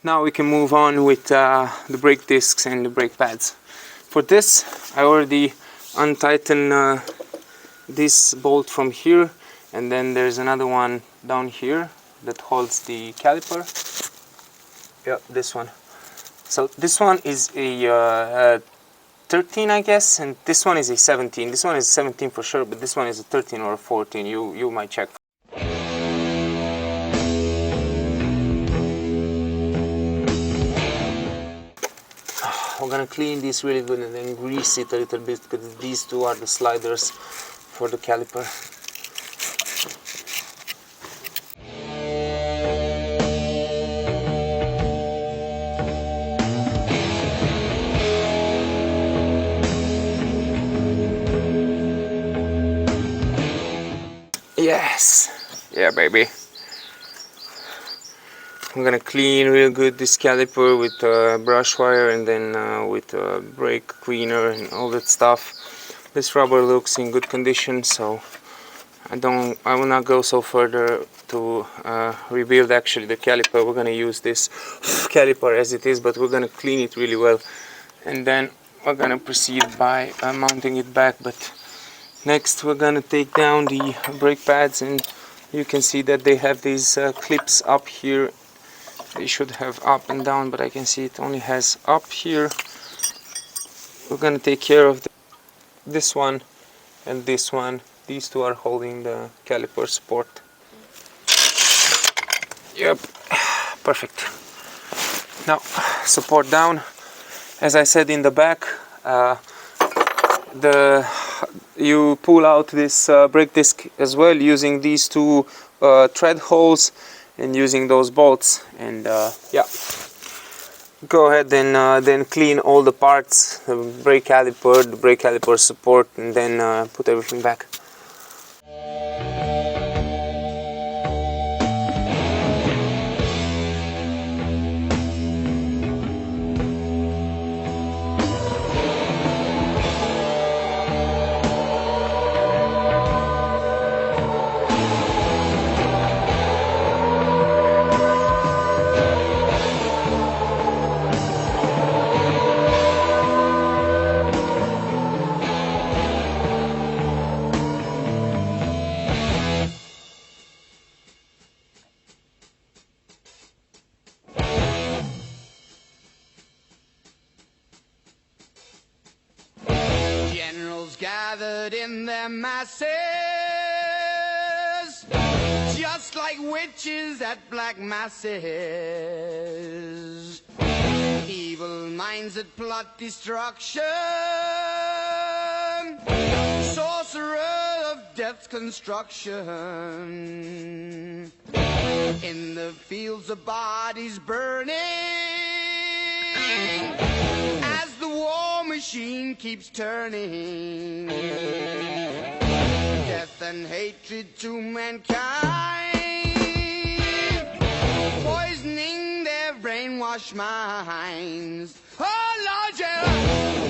Now we can move on with the brake discs and the brake pads. For this, I already untightened this bolt from here, and then there's another one down here that holds the caliper. Yeah, this one. So this one is a 13, I guess, and this one is a 17. This one is a 17 for sure, but this one is a 13 or a 14. You might check. We're gonna clean this really good and then grease it a little bit, because these two are the sliders for the caliper. Yes, yeah, baby. I'm gonna clean real good this caliper with brush wire, and then with brake cleaner and all that stuff. This rubber looks in good condition, so I will not go so further to rebuild actually the caliper. We're gonna use this caliper as it is, but we're gonna clean it really well, and then we're gonna proceed by mounting it back. But next we're gonna take down the brake pads, and you can see that they have these clips up here. They should have up and down, but I can see it only has up here. We're gonna take care of this one and this one. These two are holding the caliper support. Yep, perfect. Now support down. As I said in the back, you pull out this brake disc as well using these two thread holes and using those bolts, and yeah, go ahead and then clean all the parts, the brake caliper support, and then put everything back. Gathered in their masses, just like witches at black masses, evil minds that plot destruction, sorcerer of death's construction, in the fields of bodies burning, as the war machine keeps turning, death and hatred to mankind, poisoning their brainwashed minds. Oh Lord, yeah.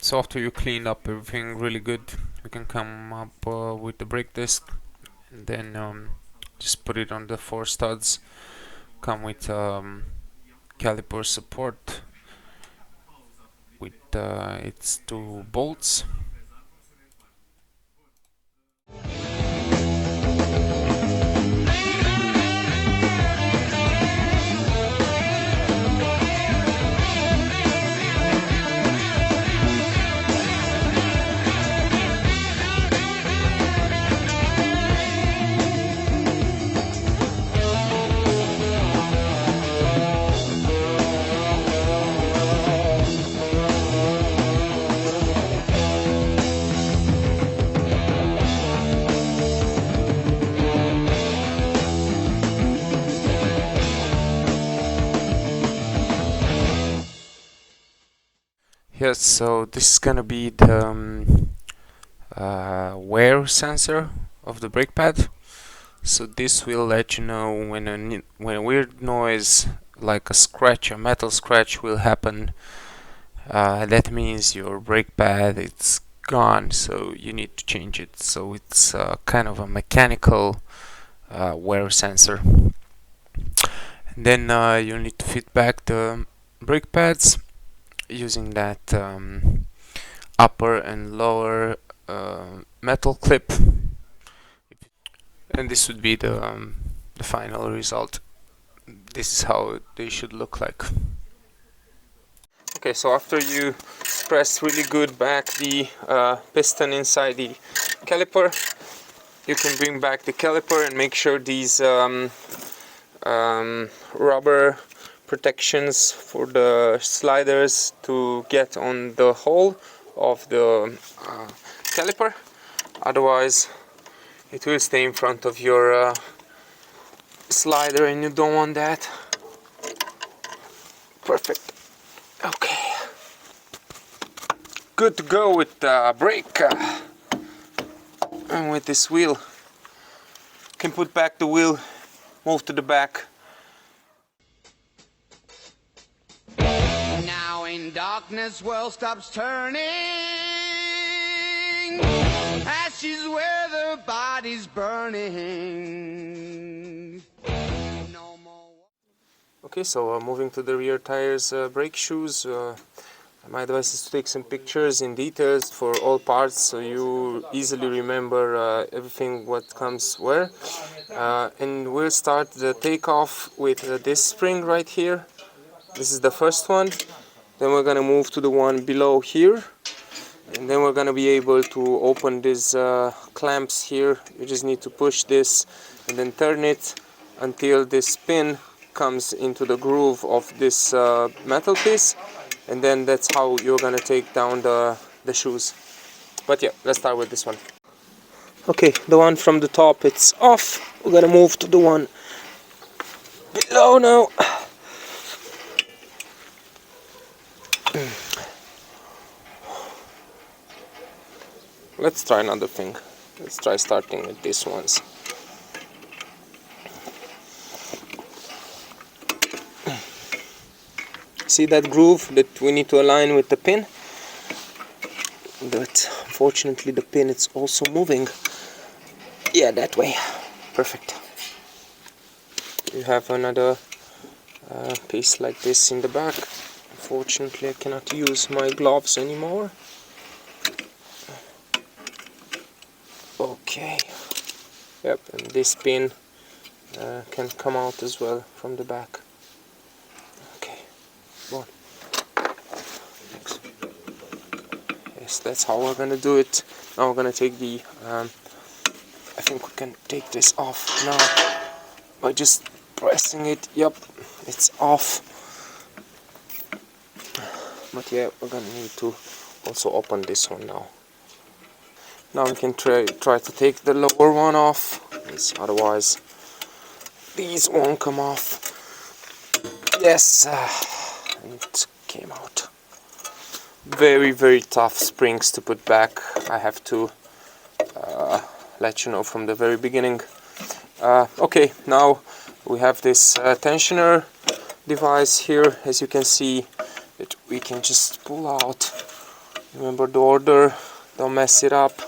So after you clean up everything really good, you can come up with the brake disc, and then just put it on the 4 studs. Come with caliper support with its 2 bolts. Yes, so this is gonna be the wear sensor of the brake pad. So this will let you know when a weird noise like a scratch, a metal scratch, will happen. That means your brake pad it's gone, so you need to change it. So it's kind of a mechanical wear sensor. And then you need to fit back the brake pads using that upper and lower metal clip, and this would be the final result. This is how they should look like. Okay, so after you press really good back the piston inside the caliper, you can bring back the caliper and make sure these rubber protections for the sliders to get on the hole of the caliper. Otherwise it will stay in front of your slider and you don't want that. Perfect. Okay, good to go with the brake and with this wheel. Can put back the wheel, move to the back. Now in darkness world stops turning, ashes where the body's burning. No more. Okay, so moving to the rear tires, brake shoes. My advice is to take some pictures in details for all parts so you easily remember everything what comes where. And we'll start the takeoff with this spring right here. This is the first one. Then we're gonna move to the one below here. And then we're gonna be able to open these clamps here. You just need to push this and then turn it until this pin comes into the groove of this metal piece, and then that's how you're gonna take down the shoes. But yeah, let's start with this one. Okay, the one from the top, it's off. We're gonna move to the one below now. Let's try another thing. Let's try starting with these ones. See that groove that we need to align with the pin? But unfortunately the pin is also moving. Yeah, that way. Perfect. You have another piece like this in the back. Unfortunately I cannot use my gloves anymore. Okay. Yep, and this pin can come out as well from the back. Okay. One. Thanks. Yes, that's how we're gonna do it. Now we're gonna take the I think we can take this off now by just pressing it. Yep, it's off. But yeah, we're gonna need to also open this one now. Now we can try to take the lower one off, otherwise these won't come off. Yes, it came out. Very tough springs to put back. I have to let you know from the very beginning. Okay, now we have this tensioner device here, as you can see, that we can just pull out. Remember the order, don't mess it up.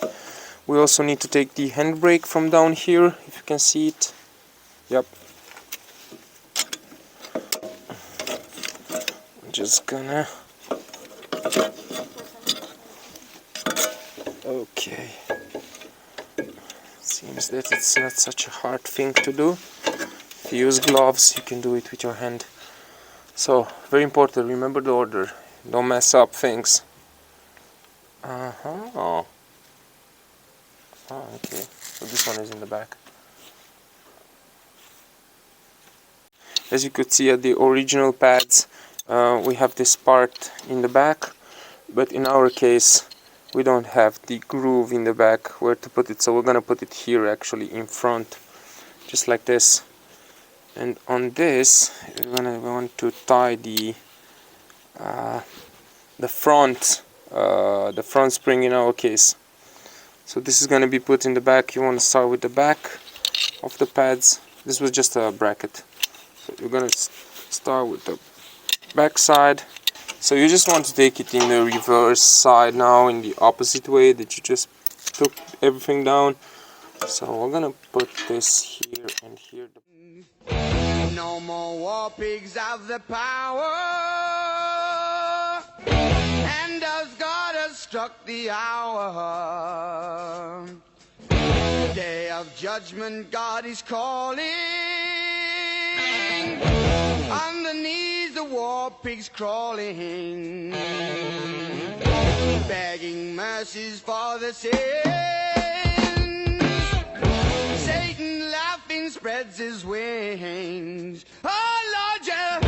We also need to take the handbrake from down here, if you can see it. Yep. I'm just gonna... Okay. Seems that it's not such a hard thing to do. If you use gloves, you can do it with your hand. So, very important, remember the order. Don't mess up things. Oh, okay. So this one is in the back. As you could see at the original pads, we have this part in the back, but in our case we don't have the groove in the back where to put it, so we're gonna put it here actually in front, just like this. And on this we're gonna want to tie the the front spring in our case. So this is going to be put in the back. You want to start with the back of the pads. This was just a bracket. So you're going to start with the back side. So you just want to take it in the reverse side now, in the opposite way that you just took everything down. So we're going to put this here and here. No more war pigs have the power, and as God has struck the hour, day of judgment God is calling. Underneath the war pigs crawling, begging mercies for the sins. Satan laughing spreads his wings. Oh Lord, yeah.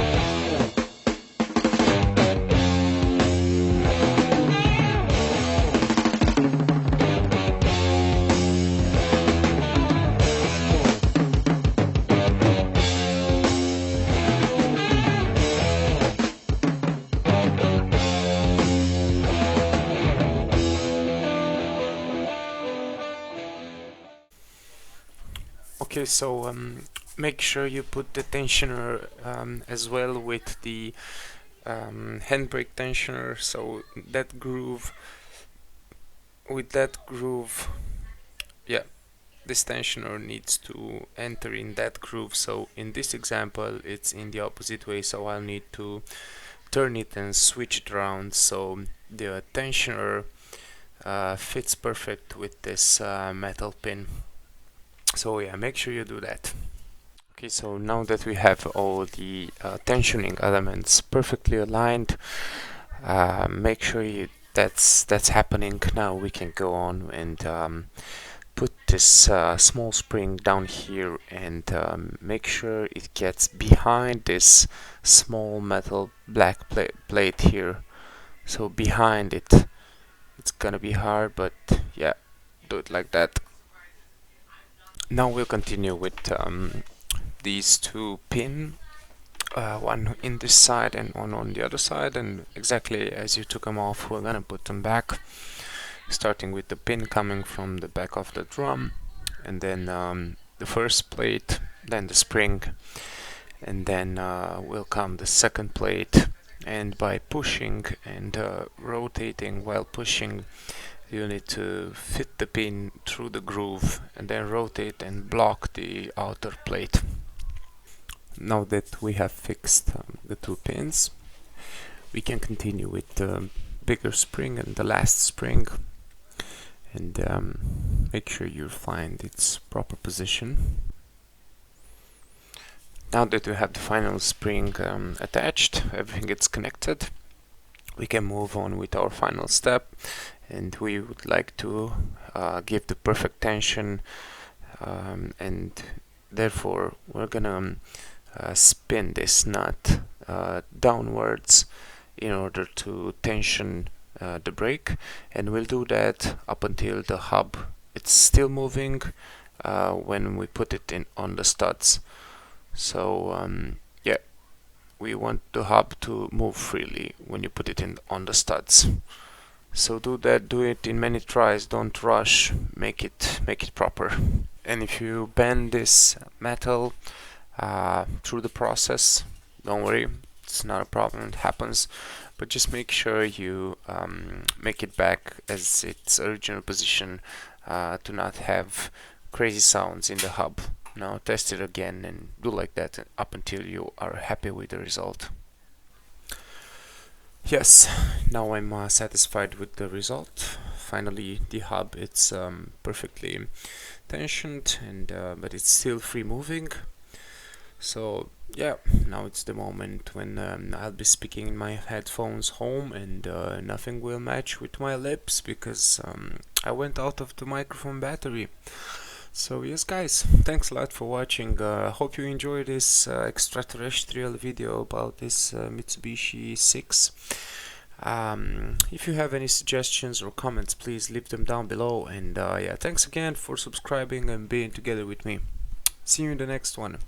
Okay, so make sure you put the tensioner as well with the handbrake tensioner, so that groove, yeah, this tensioner needs to enter in that groove. So in this example it's in the opposite way, so I'll need to turn it and switch it around so the tensioner fits perfect with this metal pin. So yeah, make sure you do that. Okay, so now that we have all the tensioning elements perfectly aligned, make sure that's happening. Now we can go on and put this small spring down here and make sure it gets behind this small metal black plate here. So behind it. It's gonna be hard, but yeah, do it like that. Now we'll continue with these two pin, one in this side and one on the other side, and exactly as you took them off, we're gonna put them back, starting with the pin coming from the back of the drum, and then the first plate, then the spring, and then will come the second plate. And by pushing and rotating while pushing, you need to fit the pin through the groove and then rotate and block the outer plate. Now that we have fixed the two pins, we can continue with the bigger spring and the last spring, and make sure you find its proper position. Now that we have the final spring attached, everything is connected, we can move on with our final step, and we would like to give the perfect tension, and therefore we're gonna spin this nut downwards in order to tension the brake, and we'll do that up until the hub it's still moving when we put it in on the studs. So yeah, we want the hub to move freely when you put it in on the studs. So do it in many tries, don't rush, make it proper. And if you bend this metal through the process, don't worry, it's not a problem, it happens, but just make sure you make it back as its original position to not have crazy sounds in the hub. Now test it again and do like that up until you are happy with the result. Yes, now I'm satisfied with the result. Finally the hub, it's perfectly tensioned, and but it's still free moving. So yeah, now it's the moment when I'll be speaking in my headphones home, and nothing will match with my lips because I went out of the microphone battery. So yes guys, thanks a lot for watching. Hope you enjoyed this extraterrestrial video about this Mitsubishi 6. If you have any suggestions or comments, please leave them down below, and yeah, thanks again for subscribing and being together with me. See you in the next one.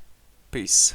Peace.